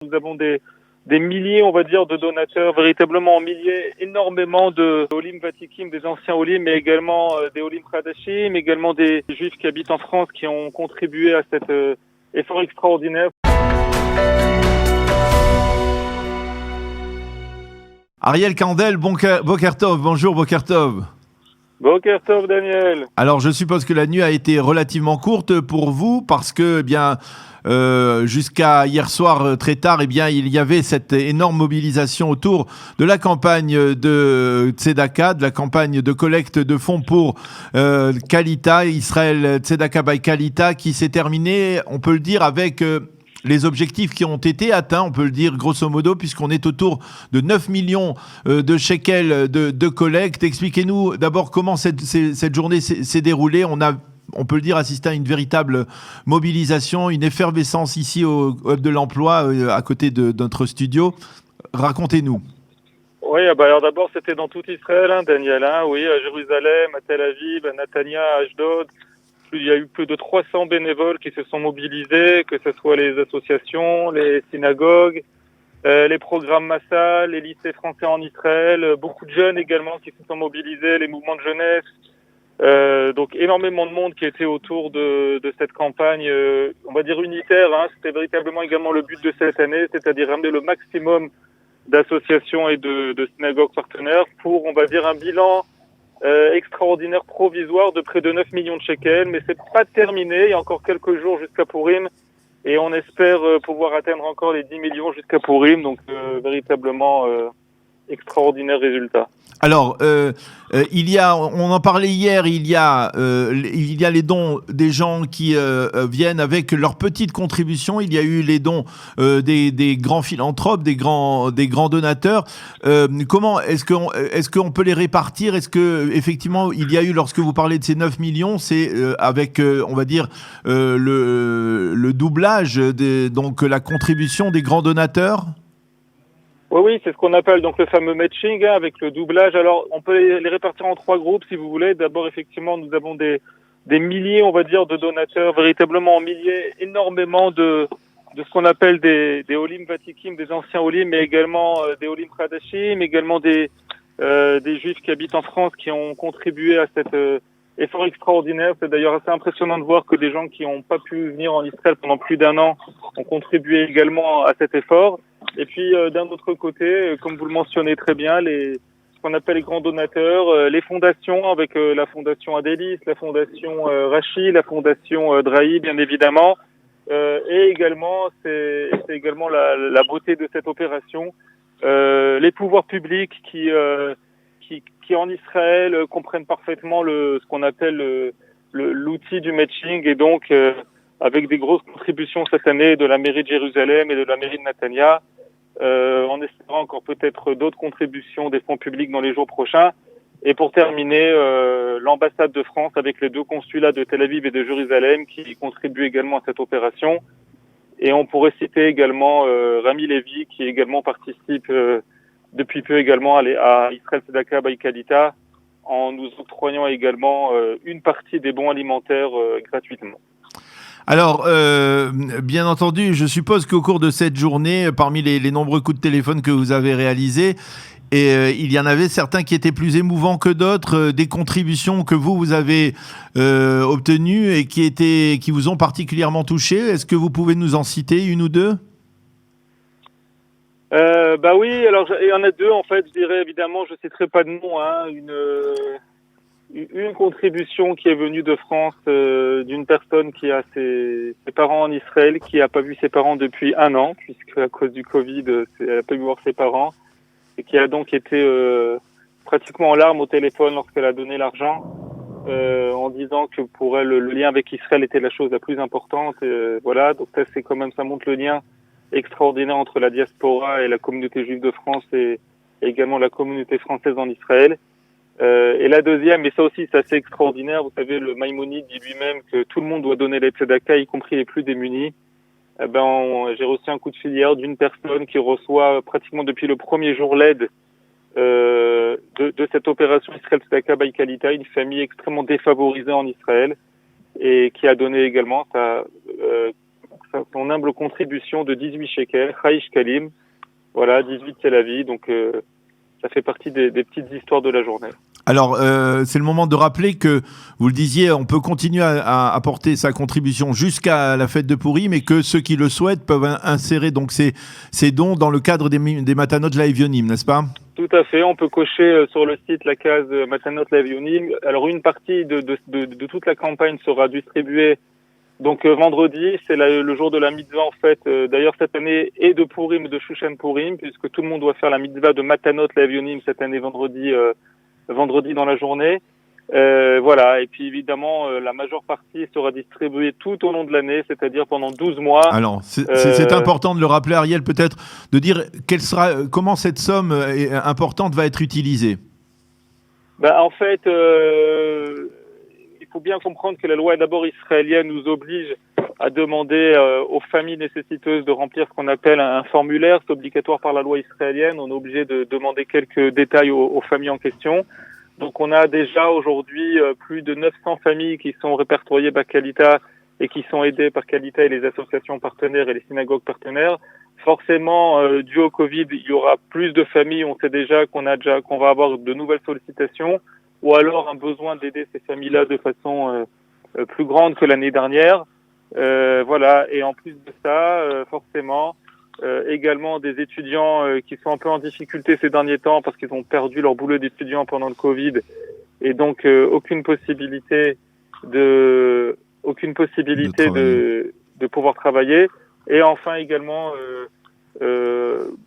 Nous avons des milliers, on va dire, de donateurs, véritablement en milliers, énormément de Olim Vatikim, des anciens Olim, mais également des Olim Khadashim, également des Juifs qui habitent en France qui ont contribué à cet effort extraordinaire. Ariel Kandel, Boker Tov, bonjour Boker Tov. Boker Tov, Daniel. Alors je suppose que la nuit a été relativement courte pour vous parce que jusqu'à hier soir très tard, il y avait cette énorme mobilisation autour de la campagne de Tzedaka, de la campagne de collecte de fonds pour Kalita, Israël Tzedaka by Kalita, qui s'est terminée, on peut le dire, avec les objectifs qui ont été atteints, on peut le dire grosso modo, puisqu'on est autour de 9 millions de shekels de collecte. Expliquez-nous d'abord comment cette journée s'est déroulée. On peut le dire, assisté à une véritable mobilisation, une effervescence ici au Hub de l'Emploi, à côté de notre studio. Racontez-nous. Oui, alors d'abord, c'était dans tout Israël, Daniel. Oui, à Jérusalem, à Tel Aviv, à Netanya, à Ashdod. Il y a eu plus de 300 bénévoles qui se sont mobilisés, que ce soit les associations, les synagogues, les programmes Massa, les lycées français en Israël, beaucoup de jeunes également qui se sont mobilisés, les mouvements de jeunesse. Donc énormément de monde qui était autour de cette campagne, on va dire unitaire. C'était véritablement également le but de cette année, c'est-à-dire ramener le maximum d'associations et de synagogues partenaires pour, on va dire, un bilan extraordinaire provisoire de près de 9 millions de shekels, mais c'est pas terminé, il y a encore quelques jours jusqu'à Purim, et on espère pouvoir atteindre encore les 10 millions jusqu'à Purim, donc véritablement extraordinaire résultat. Alors, on en parlait hier, il y a les dons des gens qui viennent avec leur petite contribution. Il y a eu les dons des grands philanthropes, des grands donateurs. Comment est-ce qu'on peut les répartir? Est-ce que effectivement il y a eu, lorsque vous parlez de ces 9 millions, c'est avec on va dire le doublage donc la contribution des grands donateurs? Oui, c'est ce qu'on appelle donc le fameux matching avec le doublage. Alors, on peut les répartir en 3 groupes si vous voulez. D'abord, effectivement, nous avons des milliers, on va dire, de donateurs, véritablement en milliers, énormément de ce qu'on appelle des Olim Vatikim, des anciens Olim, mais également des Olim Khadashim, également des Juifs qui habitent en France qui ont contribué à cet effort extraordinaire. C'est d'ailleurs assez impressionnant de voir que des gens qui n'ont pas pu venir en Israël pendant plus d'1 an ont contribué également à cet effort. Et puis d'un autre côté, comme vous le mentionnez très bien, ce qu'on appelle les grands donateurs, les fondations avec la fondation Adélis, la fondation Rachi, la fondation Drahi, bien évidemment, et également c'est également la beauté de cette opération, les pouvoirs publics qui en Israël comprennent parfaitement ce qu'on appelle l'outil du matching, et donc avec des grosses contributions cette année de la mairie de Jérusalem et de la mairie de Netanya, en espérant encore peut-être d'autres contributions des fonds publics dans les jours prochains. Et pour terminer, l'ambassade de France avec les 2 consulats de Tel Aviv et de Jérusalem qui contribuent également à cette opération. Et on pourrait citer également Rami Levy qui également participe depuis peu également à Israël Tzedaka by Kalita, en nous octroyant également une partie des bons alimentaires gratuitement. Alors, bien entendu, je suppose qu'au cours de cette journée, parmi les nombreux coups de téléphone que vous avez réalisés, il y en avait certains qui étaient plus émouvants que d'autres, des contributions que vous avez obtenues et qui vous ont particulièrement touché. Est-ce que vous pouvez nous en citer une ou deux? Oui, alors il y en a 2 en fait, je dirais évidemment, je citerai pas de nom, une contribution qui est venue de France d'une personne qui a ses parents en Israël, qui a pas vu ses parents depuis 1 an, puisque à cause du Covid, elle a pas pu voir ses parents, et qui a donc été pratiquement en larmes au téléphone lorsqu'elle a donné l'argent, en disant que pour elle le lien avec Israël était la chose la plus importante. Voilà, donc ça montre le lien extraordinaire entre la diaspora et la communauté juive de France et également la communauté française en Israël. Et la deuxième, et ça aussi c'est assez extraordinaire, vous savez, le Maïmonide dit lui-même que tout le monde doit donner les tzedaka, y compris les plus démunis. J'ai reçu un coup de fil hier d'une personne qui reçoit pratiquement depuis le premier jour l'aide de cette opération Israël Tzedaka by Kalita, une famille extrêmement défavorisée en Israël, et qui a donné également son humble contribution de 18 shekels, Chaïch Kalim. Voilà, 18 c'est la vie, donc ça fait partie des petites histoires de la journée. Alors, c'est le moment de rappeler que, vous le disiez, on peut continuer à apporter sa contribution jusqu'à la fête de Pourim, mais que ceux qui le souhaitent peuvent insérer donc ces dons dans le cadre des Matanot Laevionim, n'est-ce pas? Tout à fait, on peut cocher sur le site la case Matanot Laevionim. Alors, une partie de toute la campagne sera distribuée donc vendredi, c'est le jour de la mitzvah en fait. D'ailleurs cette année et de Pourim et de Shushan Pourim, puisque tout le monde doit faire la mitzvah de Matanot Laevionim cette année vendredi dans la journée. Voilà, et puis évidemment la majeure partie sera distribuée tout au long de l'année, c'est-à-dire pendant 12 mois. Alors c'est important de le rappeler, Ariel, peut-être de dire comment cette somme importante va être utilisée. En fait, il faut bien comprendre que la loi d'abord israélienne nous oblige à demander aux familles nécessiteuses de remplir ce qu'on appelle un formulaire. C'est obligatoire par la loi israélienne. On est obligé de demander quelques détails aux familles en question. Donc on a déjà aujourd'hui plus de 900 familles qui sont répertoriées par Kalita et qui sont aidées par Kalita et les associations partenaires et les synagogues partenaires. Forcément, dû au Covid, il y aura plus de familles. On sait déjà qu'on va avoir de nouvelles sollicitations ou alors un besoin d'aider ces familles-là de façon plus grande que l'année dernière. Voilà. Et en plus de ça, forcément, également des étudiants qui sont un peu en difficulté ces derniers temps parce qu'ils ont perdu leur boulot d'étudiant pendant le Covid et donc aucune possibilité de pouvoir travailler. Et enfin également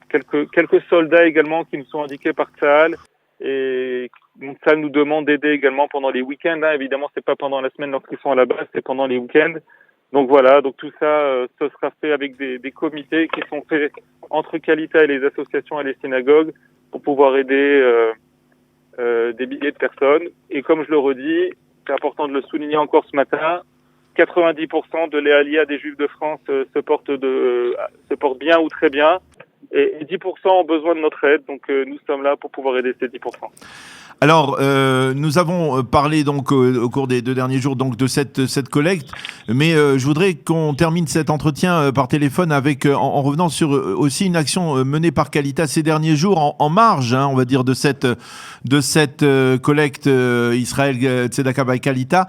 quelques soldats également qui nous sont indiqués par Tsahal et donc ça nous demande d'aider également pendant les week-ends. Évidemment, c'est pas pendant la semaine lorsqu'ils sont à la base, c'est pendant les week-ends. Donc voilà, donc tout ça, ce sera fait avec des comités qui sont faits entre Kalita et les associations et les synagogues pour pouvoir aider des milliers de personnes. Et comme je le redis, c'est important de le souligner encore ce matin, 90% de l'Aliyah des Juifs de France se portent bien ou très bien, et 10% ont besoin de notre aide. Donc nous sommes là pour pouvoir aider ces 10%. Alors, nous avons parlé donc au cours des 2 derniers jours donc de cette collecte, mais je voudrais qu'on termine cet entretien par téléphone avec en revenant sur aussi une action menée par Kalita ces derniers jours en marge, on va dire de cette collecte Israël Tzedaka by Kalita.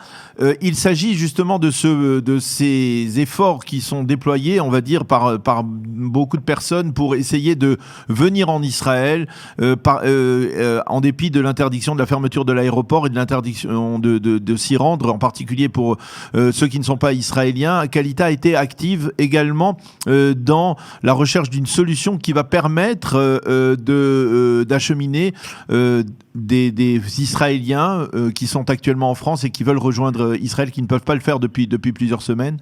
Il s'agit justement de ces efforts qui sont déployés, on va dire par beaucoup de personnes pour essayer de venir en Israël en dépit de l'interdiction de la fermeture de l'aéroport et de l'interdiction de s'y rendre, en particulier pour ceux qui ne sont pas israéliens. Kalita a été active également dans la recherche d'une solution qui va permettre d'acheminer des Israéliens qui sont actuellement en France et qui veulent rejoindre Israël, qui ne peuvent pas le faire depuis plusieurs semaines.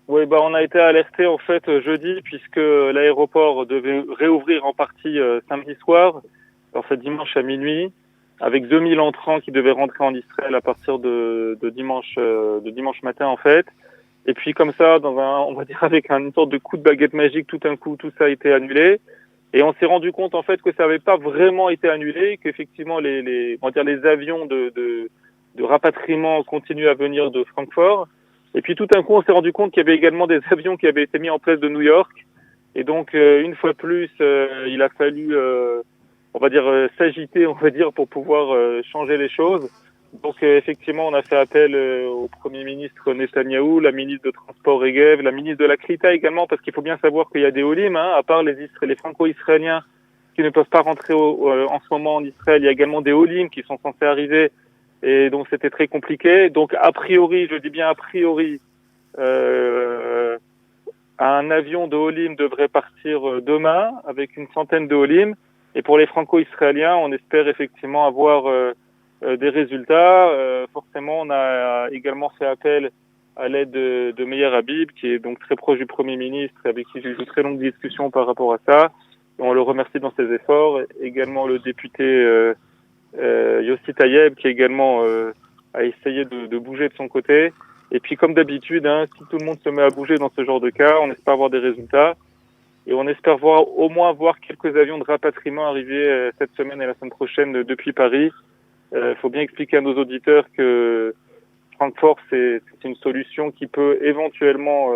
Oui, on a été alerté en fait jeudi puisque l'aéroport devait réouvrir en partie samedi soir, alors c'est dimanche à minuit, avec 2000 entrants qui devaient rentrer en Israël à partir de dimanche matin en fait. Et puis comme ça, on va dire avec une sorte de coup de baguette magique, tout d'un coup, tout ça a été annulé. Et on s'est rendu compte en fait que ça n'avait pas vraiment été annulé, qu'effectivement les avions de rapatriement continuent à venir de Francfort. Et puis tout d'un coup, on s'est rendu compte qu'il y avait également des avions qui avaient été mis en place de New York. Et donc une fois de plus, il a fallu s'agiter, pour pouvoir changer les choses. Donc effectivement, on a fait appel au Premier ministre Netanyahou, la ministre de Transport Regev, la ministre de la Klita également, parce qu'il faut bien savoir qu'il y a des Olim, à part les Franco-Israéliens qui ne peuvent pas rentrer en ce moment en Israël, il y a également des Olim qui sont censés arriver, et donc c'était très compliqué. Donc a priori, je dis bien a priori, un avion de Olim devrait partir demain avec une centaine de Olim. Et pour les Franco-Israéliens, on espère effectivement avoir des résultats. Forcément, on a également fait appel à l'aide de Meir Habib, qui est donc très proche du Premier ministre, avec qui j'ai eu de très longues discussions par rapport à ça. Et on le remercie dans ses efforts. Également le député Yossi Tayeb, qui également a essayé de bouger de son côté. Et puis, comme d'habitude, si tout le monde se met à bouger dans ce genre de cas, on espère avoir des résultats. Et on espère au moins voir quelques avions de rapatriement arriver cette semaine et la semaine prochaine depuis Paris. Faut bien expliquer à nos auditeurs que Francfort, c'est une solution qui peut éventuellement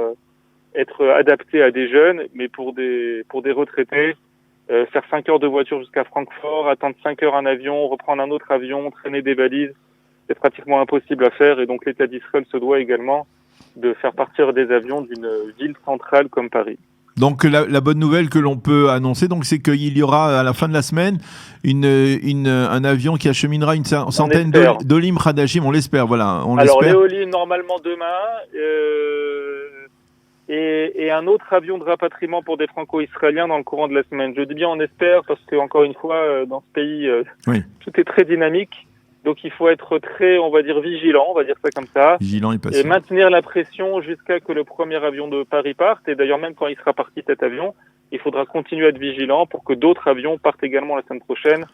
être adapté à des jeunes, mais pour des retraités, faire 5 heures de voiture jusqu'à Francfort, attendre 5 heures un avion, reprendre un autre avion, traîner des valises, c'est pratiquement impossible à faire. Et donc l'État d'Israël se doit également de faire partir des avions d'une ville centrale comme Paris. Donc la bonne nouvelle que l'on peut annoncer, donc, c'est qu'il y aura à la fin de la semaine un avion qui acheminera une centaine d'Olim Hadashim, on l'espère, voilà. Alors les Olim normalement demain, et un autre avion de rapatriement pour des Franco-Israéliens dans le courant de la semaine. Je dis bien on espère parce que encore une fois dans ce pays tout est très dynamique. Donc il faut être très, on va dire, vigilant, on va dire ça comme ça. Vigilant et patient. Et maintenir la pression jusqu'à que le premier avion de Paris parte. Et d'ailleurs, même quand il sera parti cet avion, il faudra continuer à être vigilant pour que d'autres avions partent également la semaine prochaine.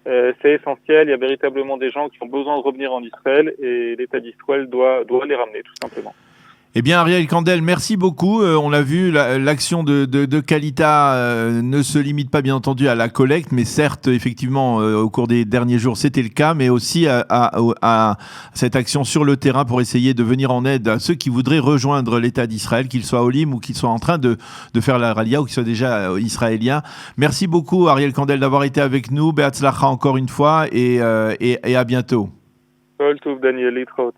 C'est essentiel. Il y a véritablement des gens qui ont besoin de revenir en Israël et l'État d'Israël doit les ramener, tout simplement. Eh bien, Ariel Kandel, merci beaucoup. On l'a vu, l'action de Kalita ne se limite pas, bien entendu, à la collecte, mais certes, effectivement, au cours des derniers jours, c'était le cas, mais aussi à cette action sur le terrain pour essayer de venir en aide à ceux qui voudraient rejoindre l'État d'Israël, qu'ils soient Olim ou qu'ils soient en train de faire la Ralia ou qu'ils soient déjà israéliens. Merci beaucoup, Ariel Kandel, d'avoir été avec nous. Be'atzlacha encore une fois et à bientôt. Kol Tov, Daniel Litraut.